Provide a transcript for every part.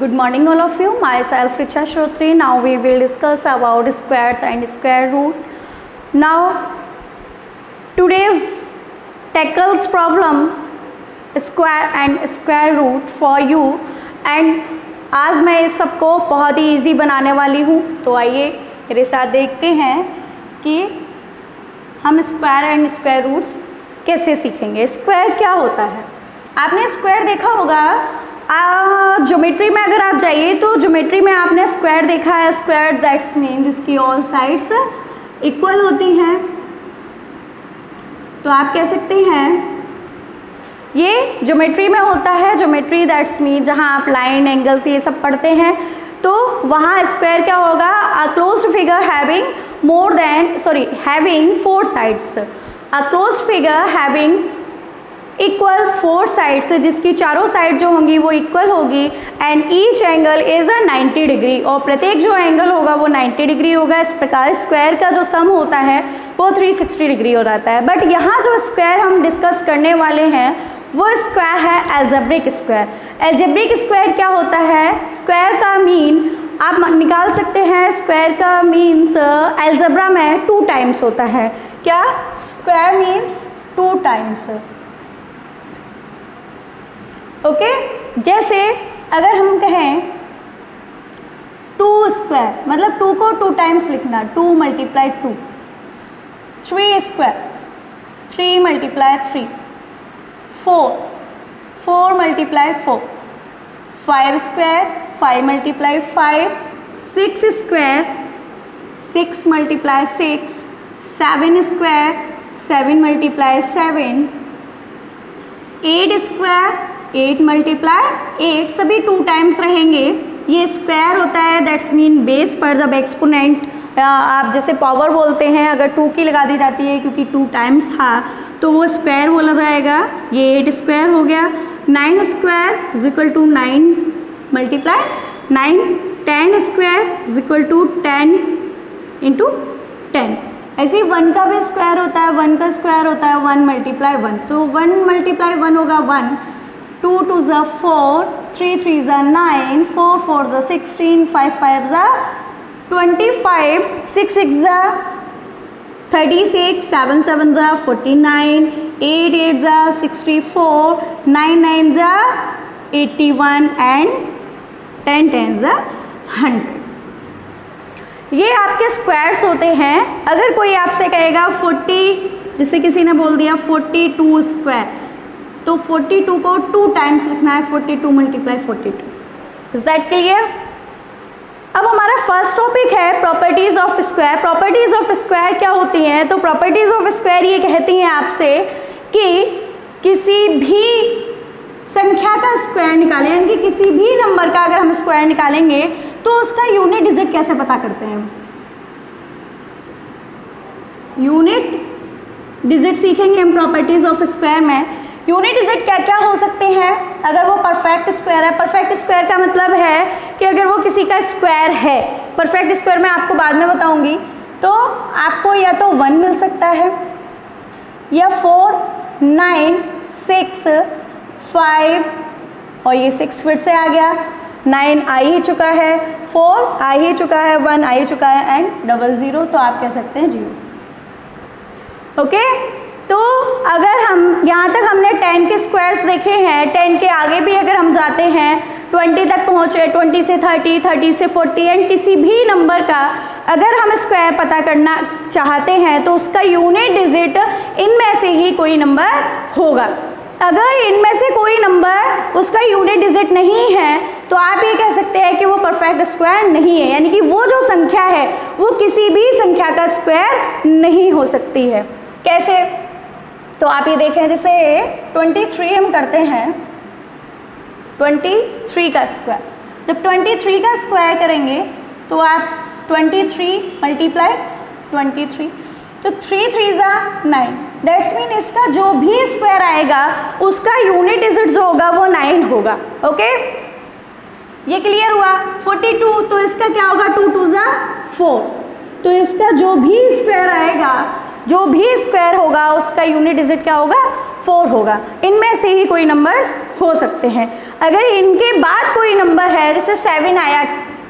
Good morning all of you. Myself Richa Shrotri. Now we will discuss about squares and square root. Now today's tackles problem square and square root for you and आज मैं इस सबको बहुत ही easy बनाने वाली हूँ। तो आइए मेरे साथ देखते हैं कि हम स्क्वायर एंड स्क्वायर रूट्स कैसे सीखेंगे। स्क्वायर क्या होता है? आपने स्क्वायर देखा होगा ज्योमेट्री में। अगर आप जाइए तो ज्योमेट्री में आपने स्क्वायर देखा है। स्क्वायर दैट्स मीन जिसकी ऑल साइड्स इक्वल होती हैं। तो आप कह सकते हैं ये ज्योमेट्री में होता है। ज्योमेट्री दैट्स मीन जहाँ आप लाइन एंगल्स ये सब पढ़ते हैं तो वहाँ स्क्वायर क्या होगा? A closed figure having four sides. A closed figure having equal four sides, जिसकी चारों साइड जो होंगी वो इक्वल होगी। And each angle is a 90 degree, और प्रत्येक जो एंगल होगा वो 90 डिग्री होगा। इस प्रकार स्क्वायर का जो सम होता है वो 360 डिग्री हो जाता है। बट यहाँ जो स्क्वायर हम डिस्कस करने वाले हैं वो स्क्वायर है एल्जेब्रिक स्क्वायर। एल्जेब्रिक स्क्वायर क्या होता है? स्क्वायर का मीन आप निकाल सकते हैं। स्क्वायर का मीन्स एल्जेब्रा में 2 टाइम्स होता है। क्या? Square means 2 times. ओके जैसे अगर हम कहें 2 स्क्वायर मतलब 2 को 2 टाइम्स लिखना, 2 multiply 2। 3 square 3 multiply 3। 4 multiply 4। 5 square 5 multiply 5। 6 square 6 multiply 6। 7 square 7 multiply 7। 8 square 8 multiply 8। सभी 2 टाइम्स रहेंगे। ये स्क्वायर होता है दैट्स मीन बेस पर जब एक्सपोनेंट आप जैसे पावर बोलते हैं, अगर 2 की लगा दी जाती है क्योंकि 2 टाइम्स था तो वो स्क्वायर बोला जाएगा। ये 8 स्क्वायर हो गया। 9 square is equal to 9 multiply 9। 10 square is equal to 10 into 10। ऐसे 1 का भी स्क्वायर होता है। 1 का स्क्वायर होता है 1 मल्टीप्लाई 1। तो 1 मल्टीप्लाई 1 होगा 1। 2 2 ज़ा 4, 3 3 ज़ा 9, 4 4 ज़ा 16, 5 5 ज़ा 25, 6 6 ज़ा 36, 7 7 ज़ा 49, 8 8 ज़ा 64, 9 9 ज़ा 81 एंड 10 10 ज़ा 100। ये आपके स्क्वायर्स होते हैं। अगर कोई आपसे कहेगा 40, जैसे किसी ने बोल दिया 42 स्क्वायर, तो 42 को 2 टाइम्स लिखना है। 42 मल्टीप्लाई 42। Is that clear? अब हमारा फर्स्ट टॉपिक है properties of square. Properties of square क्या होती हैं? तो प्रॉपर्टीज ऑफ स्क्वायर ये कहती हैं आपसे कि किसी भी संख्या का स्क्वायर निकालें, यानी कि किसी भी नंबर का अगर हम स्क्वायर निकालेंगे तो उसका यूनिट डिजिट कैसे पता करते हैं? यूनिट डिजिट सीखेंगे हम प्रॉपर्टीज ऑफ स्क्वायर में। यूनिट डिजिट क्या क्या हो सकते हैं? अगर वो परफेक्ट स्क्वायर है। परफेक्ट स्क्वायर का मतलब है कि अगर वो किसी का स्क्वायर है, परफेक्ट स्क्वायर मैं आपको बाद में बताऊंगी, तो आपको या तो 1 मिल सकता है या 4 9 6 5, और ये 6 फिर से आ गया। 9 आ ही चुका है, 4 आ ही चुका है, 1 आ ही चुका है एंड 00, तो आप कह सकते हैं 0। ओके तो अगर हम यहाँ तक हमने 10 के स्क्वायर्स देखे हैं, 10 के आगे भी अगर हम जाते हैं 20 तक पहुँचे, 20 से 30, 30 से 40 एंड किसी भी नंबर का अगर हम स्क्वायर पता करना चाहते हैं तो उसका यूनिट डिजिट इनमें से ही कोई नंबर होगा। अगर इनमें से कोई नंबर उसका यूनिट डिजिट नहीं है तो आप ये कह सकते हैं कि वो परफेक्ट स्क्वायर नहीं है, यानी कि वो जो संख्या है वो किसी भी संख्या का स्क्वायर नहीं हो सकती है। कैसे? तो आप ये देखें, जैसे 23 हम करते हैं 23 का स्क्वायर। जब 23 का स्क्वायर करेंगे तो आप 23 मल्टीप्लाई 23, तो 3 3 ज़ा 9। दैट्स मीन इसका जो भी स्क्वायर आएगा उसका यूनिट डिजिट जो होगा वो 9 होगा। ओके ये क्लियर हुआ? 42 तो इसका क्या होगा? 2 2 ज़ा 4, तो इसका जो भी स्क्वायर आएगा, जो भी स्क्वायर होगा उसका यूनिट डिजिट क्या होगा? 4 होगा। इनमें से ही कोई नंबर्स हो सकते हैं। अगर इनके बाद कोई नंबर है जैसे 7 आया,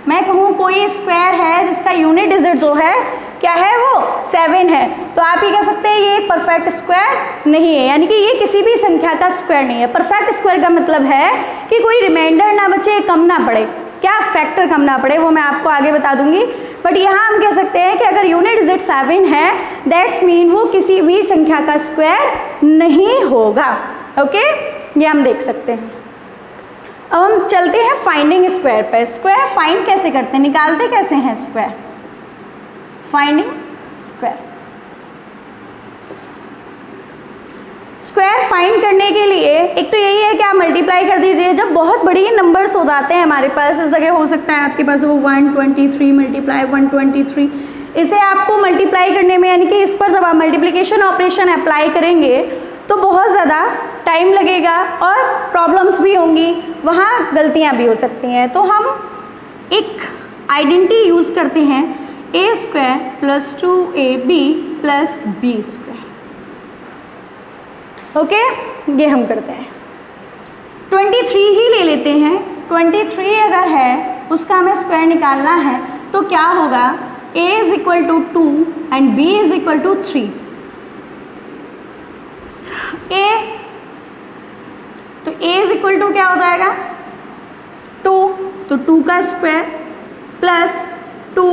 मैं कहूँ कोई स्क्वायर है जिसका यूनिट डिजिट जो है क्या है वो 7 है, तो आप ये कह सकते हैं ये एक परफेक्ट स्क्वायर नहीं है, यानी कि ये किसी भी संख्या का स्क्वायर नहीं है। परफेक्ट स्क्वायर का मतलब है कि कोई रिमाइंडर ना बचे, कम ना पड़े, क्या फैक्टर कम ना पड़े, वो मैं आपको आगे बता दूंगी। बट यहाँ हम कह सकते हैं कि अगर यूनिट डिजिट 7 है दैट्स मीन वो किसी भी संख्या का स्क्वायर नहीं होगा। ओके, ये हम देख सकते हैं। अब हम चलते हैं फाइंडिंग स्क्वायर पर। स्क्वायर फाइंड कैसे करते हैं, निकालते कैसे हैं square, finding square. Square find करने के लिए एक तो यही है कि आप मल्टीप्लाई कर दीजिए। जब बहुत बड़ी नंबर्स हो जाते हैं हमारे पास, इस जगह हो सकता है आपके पास वो 123 मल्टीप्लाई 123, इसे आपको मल्टीप्लाई करने में, यानी कि इस पर जब आप मल्टीप्लिकेशन ऑपरेशन अप्लाई करेंगे तो बहुत ज़्यादा टाइम लगेगा और प्रॉब्लम्स भी होंगी, वहाँ गलतियाँ भी हो सकती हैं। तो हम एक आइडेंटिटी यूज़ करते हैं, a square plus 2ab plus b square. Okay, ये हम करते हैं। 23 ही ले लेते हैं। 23 अगर है उसका हमें स्क्वायर निकालना है तो क्या होगा, a is equal to 2 and b is equal to 3। तो a इज इक्वल टू क्या हो जाएगा 2, तो 2 का square plus 2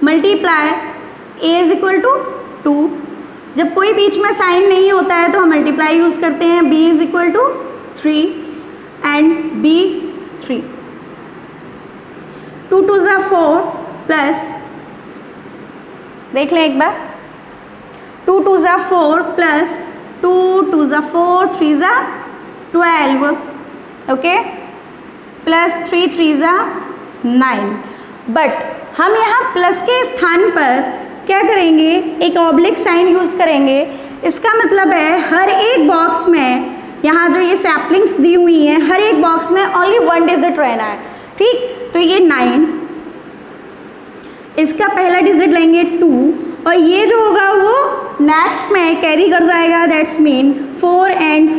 multiply a is equal to 2। जब कोई बीच में साइन नहीं होता है तो हम मल्टीप्लाई यूज़ करते हैं, b is equal to 3 and b 3। 2 2 ज़ा 4 प्लस, देख लें एक बार, 2 2 ज़ा 4 प्लस 2 2 ज़ा 4 3 ज़ा 12, ओके, प्लस 3 3 ज़ा 9। बट हम यहाँ प्लस के स्थान पर क्या करेंगे, एक ऑब्लिक साइन यूज़ करेंगे। इसका मतलब है हर एक बॉक्स में, यहाँ जो ये सैपलिंग्स दी हुई हैं, हर एक बॉक्स में ओनली 1 डिजिट रहना है, ठीक। तो ये 9, इसका पहला डिजिट लेंगे 2 और ये जो होगा वो नेक्स्ट में कैरी कर जाएगा, दैट्स मीन 4 एंड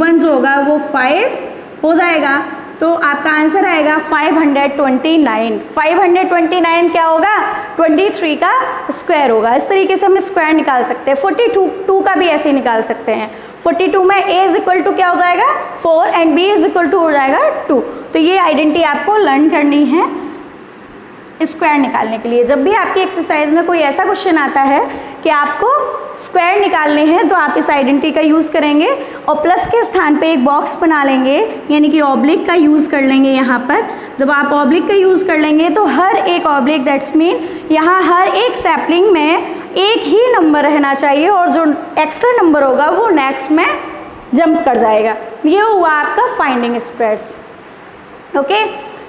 1 जो होगा वो 5 हो जाएगा। तो आपका आंसर आएगा 529। 529 क्या होगा, 23 का स्क्वायर होगा। इस तरीके से हम स्क्वायर निकाल सकते हैं। 42 का भी ऐसे ही निकाल सकते हैं। 42 में a इज इक्वल टू क्या हो जाएगा 4 and b is equal to हो जाएगा 2। तो ये आइडेंटिटी आपको लर्न करनी है स्क्वायर निकालने के लिए। जब भी आपकी एक्सरसाइज में कोई ऐसा क्वेश्चन आता है कि आपको स्क्वायर निकालने हैं तो आप इस आइडेंटिटी का यूज़ करेंगे और प्लस के स्थान पे एक बॉक्स बना लेंगे, यानी कि ऑब्लिक का यूज़ कर लेंगे। यहाँ पर जब आप ऑब्लिक का यूज़ कर लेंगे तो हर एक ऑब्लिक, दैट्स मीन यहाँ हर एक सैपलिंग में एक ही नंबर रहना चाहिए और जो एक्स्ट्रा नंबर होगा वो नेक्स्ट में जंप कर जाएगा। ये हुआ आपका फाइंडिंग स्क्वायर्स। ओके,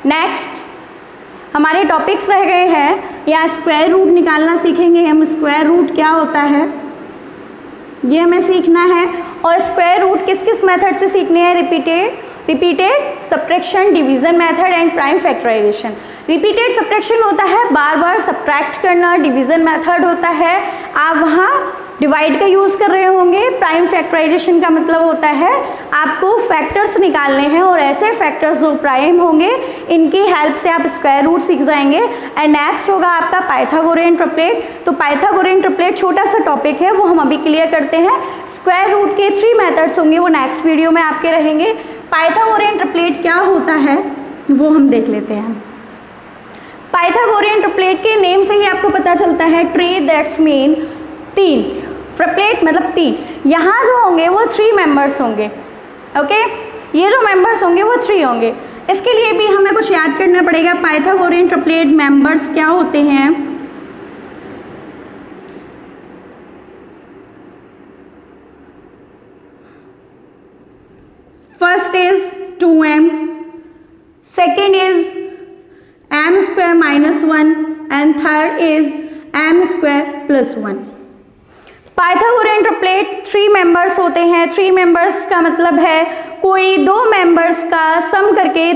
नेक्स्ट हमारे टॉपिक्स रह गए हैं। यहाँ स्क्वायर रूट निकालना सीखेंगे हम। स्क्वायर रूट क्या होता है ये हमें सीखना है। और स्क्वायर रूट किस किस मेथड से सीखने हैं, repeated subtraction, division method and prime factorization. Repeated subtraction होता है बार बार सब्ट्रैक्ट करना, डिवीजन मेथड होता है आप वहाँ डिवाइड का यूज़ कर रहे होंगे। प्राइम फैक्टराइजेशन का मतलब होता है आपको फैक्टर्स निकालने हैं और ऐसे फैक्टर्स जो प्राइम होंगे इनकी हेल्प से आप स्क्वायर रूट सीख जाएंगे। एंड नेक्स्ट होगा आपका पाइथागोरियन ट्रिपलेट। तो पाइथागोरियन ट्रिपलेट छोटा सा टॉपिक है, वो हम अभी क्लियर करते हैं। स्क्वायर रूट के 3 मेथड्स होंगे, वो नेक्स्ट वीडियो में आपके रहेंगे। पाइथागोरियन ट्रिपलेट क्या होता है वो हम देख लेते हैं। पाइथागोरियन ट्रिपलेट के नेम से ही आपको पता चलता है, ट्री दैट्स मीन 3, ट्रिपलेट मतलब 3। यहाँ जो होंगे वो 3 मेंबर्स होंगे। ओके, ये जो मेंबर्स होंगे वो 3 होंगे। इसके लिए भी हमें कुछ याद करना पड़ेगा। पाइथागोरियन ट्रिपलेट मेंबर्स क्या होते हैं, first is 2m, second is m square minus 1 and third is m square plus 1। Pythagorean triplet 3 members होते हैं। 3 मेंबर्स का मतलब है कोई 2 मेंबर्स का सम करके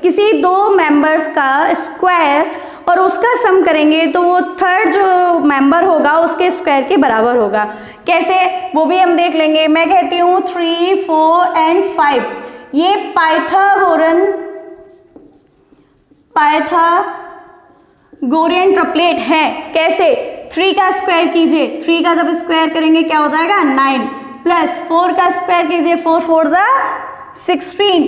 किसी 2 मेंबर्स का स्क्वायर और उसका सम करेंगे तो वो थर्ड जो मेंबर होगा उसके स्क्वायर के बराबर होगा। कैसे, वो भी हम देख लेंगे। मैं कहती हूँ 3, 4 एंड 5, ये पाइथागोरियन ट्रिपलेट है। कैसे, 3 का स्क्वायर कीजिए, 3 का जब स्क्वायर करेंगे क्या हो जाएगा 9, प्लस 4 का स्क्वायर कीजिए, 4 4 जा 16,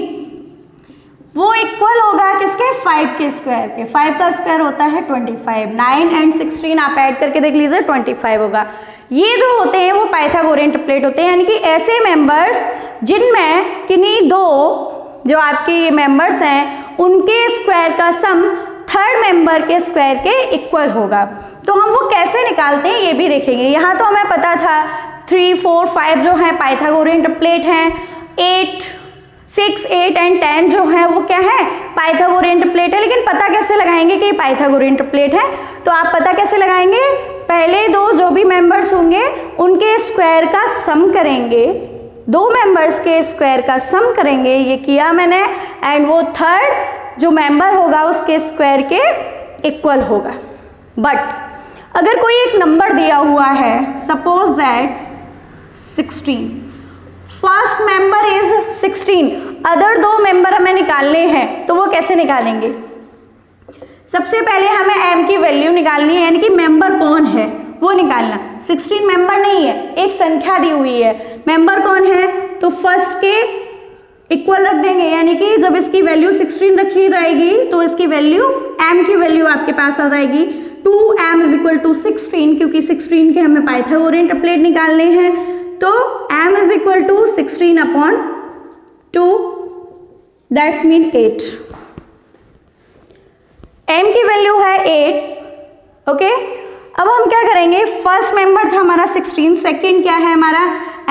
वो इक्वल होगा किसके, 5 के स्क्वायर के। 5 का स्क्वायर होता है 25, 9 एंड 16 आप ऐड करके देख लीजिए 25 होगा। ये जो होते हैं वो पाइथागोरियन ट्रिपलेट होते हैं, यानी कि ऐसे मेंबर्स जिनमें किन्हीं दो जो आपके मेंबर्स हैं उनके स्क्वायर का सम थर्ड मेंबर के स्क्वायर के इक्वल होगा। तो हम वो कैसे निकालते हैं ये भी देखेंगे। यहाँ तो हमें पता था 3, 4, 5 जो है पाइथागोरियन ट्रिपलेट हैं, 8, 6, 8 एंड 10 जो है वो क्या है, पाइथागोरियन ट्रिपलेट है। लेकिन पता कैसे लगाएंगे कि पाइथागोरियन ट्रिपलेट है, तो आप पता कैसे लगाएंगे, पहले दो जो भी मेंबर्स होंगे उनके स्क्वायर का सम करेंगे, दो मेंबर्स के स्क्वायर का सम करेंगे, ये किया मैंने, एंड वो थर्ड जो मेंबर होगा उसके स्क्वायर के इक्वल होगा। बट अगर कोई एक नंबर दिया हुआ है, suppose that 16, first member is 16, other दो मेंबर हमें निकालने हैं, तो वो कैसे निकालेंगे। सबसे पहले हमें m की वैल्यू निकालनी है, यानी कि मेंबर कौन है वो निकालना। 16 मेंबर नहीं है, एक संख्या दी हुई है, मेंबर कौन है, तो फर्स्ट के इक्वल रख देंगे, यानी कि जब इसकी वैल्यू 16 रखी जाएगी तो इसकी वैल्यू m की वैल्यू आपके पास आ जाएगी 2m इज इक्वल टू 16, क्योंकि 16 के हमें पाइथागोरियन ट्रिपलेट निकालने हैं, तो m is equal to 16 upon 2, that's mean 8। m की वैल्यू है 8, ओके। अब हम क्या करेंगे, फर्स्ट मेंबर था हमारा 16, सेकंड क्या है हमारा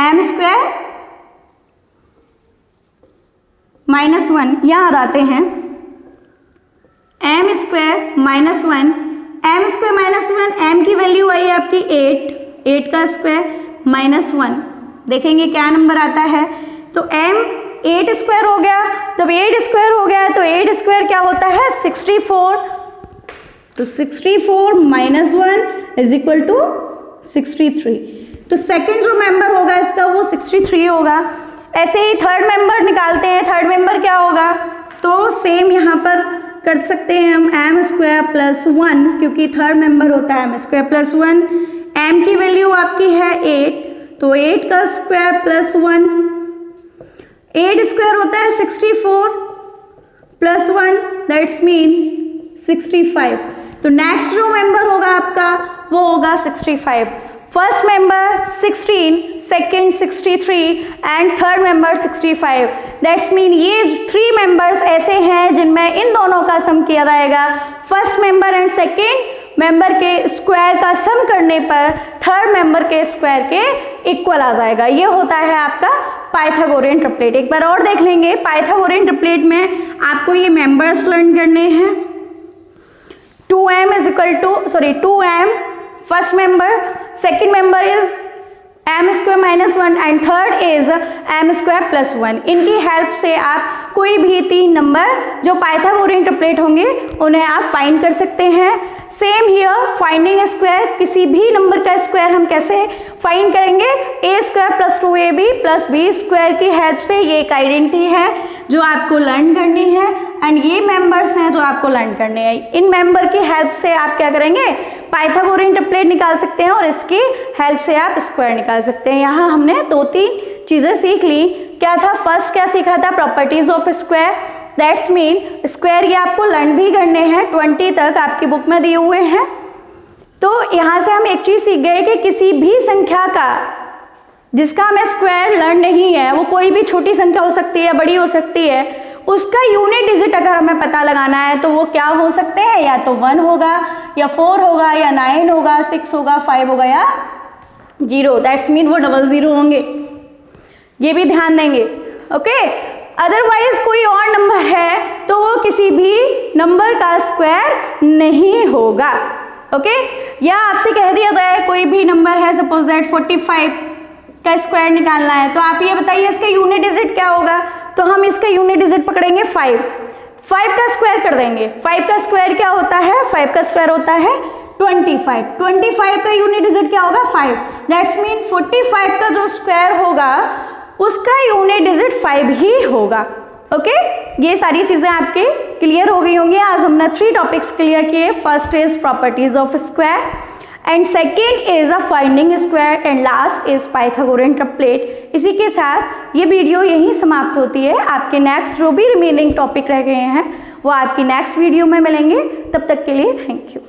m स्क्वायर -1, याद आते हैं m square -1, m square -1, m की वैल्यू आई है आपकी 8 का स्क्वायर -1, देखेंगे क्या नंबर आता है, तो m 8 स्क्वायर हो गया। जब 8 स्क्वायर हो गया तो 8 स्क्वायर क्या होता है 64, तो 64 -1 इज इक्वल टू 63, तो सेकंड जो मेंबर होगा इसका वो 63 होगा। ऐसे ही थर्ड मेंबर निकालते हैं, थर्ड मेंबर क्या होगा, तो सेम यहाँ पर कर सकते हैं हम m स्क्वायर +1, क्योंकि थर्ड मेंबर होता है m स्क्वायर +1, m की वैल्यू आपकी है 8, तो 8 का स्क्वायर +1, 8 स्क्वायर होता है 64 +1, दैट्स मीन 65। तो नेक्स्ट जो मेंबर होगा आपका वो होगा 65। First member 16, second 63 and third member 65, that's mean ये 3 मेंबर्स ऐसे हैं जिनमें इन दोनों का सम किया जाएगा। First member and second member के स्क्वायर का सम करने पर थर्ड मेंबर के स्क्वायर के इक्वल आ जाएगा। ये होता है आपका पाइथागोरियन ट्रिपलेट। एक बार और देख लेंगे, पाइथागोरियन ट्रिपलेट में आपको ये मेंबर्स लर्न करने हैं। 2m is equal to 2m first member, second member is m square -1 and third is m square +1। इनकी हेल्प से आप कोई भी 3 नंबर जो पाइथागोरियन ट्रिपलेट होंगे उन्हें आप फाइंड कर सकते हैं। सेम हियर, फाइंडिंग स्क्वायर, किसी भी नंबर का स्क्वायर हम कैसे फाइंड करेंगे, a square +2ab + b square की हेल्प से। ये एक आइडेंटिटी है जो आपको लर्न करनी है एंड ये मेंबर्स हैं जो आपको लर्न करने हैं। इन मेंबर की हेल्प से आप क्या करेंगे, पाइथागोरियन ट्रिपलेट निकाल सकते हैं और इसकी हेल्प से आप स्क्वायर निकाल सकते हैं। यहाँ हमने 2-3 चीज़ें सीख ली। क्या था, फर्स्ट क्या सीखा था, properties of square, that's mean square ये आपको लर्न भी करने हैं, 20 तक आपकी बुक में दिए हुए हैं। तो यहाँ से हम एक चीज़ सीख गए कि किसी भी संख्या का जिसका हमें स्क्वायर लर्न नहीं है, वो कोई भी छोटी संख्या हो सकती है, बड़ी हो सकती है, उसका यूनिट डिजिट अगर हमें पता लगाना है तो वो क्या हो सकते हैं, या तो 1 होगा या 4 होगा या 9 होगा, 6 होगा, 5 होगा या 0, दैट्स मीन वो 00 होंगे। ये भी ध्यान देंगे, ओके। अदरवाइज कोई और नंबर है तो वो किसी भी नंबर का स्क्वायर नहीं होगा, ओके। या आपसे कह दिया जाए कोई भी नंबर है, सपोज दैट 45 का स्क्वायर निकालना है, तो आप ये बताइए इसका यूनिट डिजिट क्या होगा, तो हम इसका यूनिट डिजिट पकड़ेंगे 5। 5 का स्क्वायर कर देंगे। 5 का स्क्वायर क्या होता है? 5 का स्क्वायर होता है 25। 25 का यूनिट डिजिट क्या होगा? 5। दैट्स मीन 45 का जो स्क्वायर होगा उसका यूनिट डिजिट 5 ही होगा। ओके, ये सारी चीजें आपके क्लियर हो गई होंगी। आज हमने 3 टॉपिक्स क्लियर किए। First is properties of square and second is a finding square and last is Pythagorean triplet. इसी के साथ ये वीडियो यहीं समाप्त होती है। आपके नेक्स्ट जो भी रिमेनिंग टॉपिक रह गए हैं वो आपकी नेक्स्ट वीडियो में मिलेंगे। तब तक के लिए थैंक यू।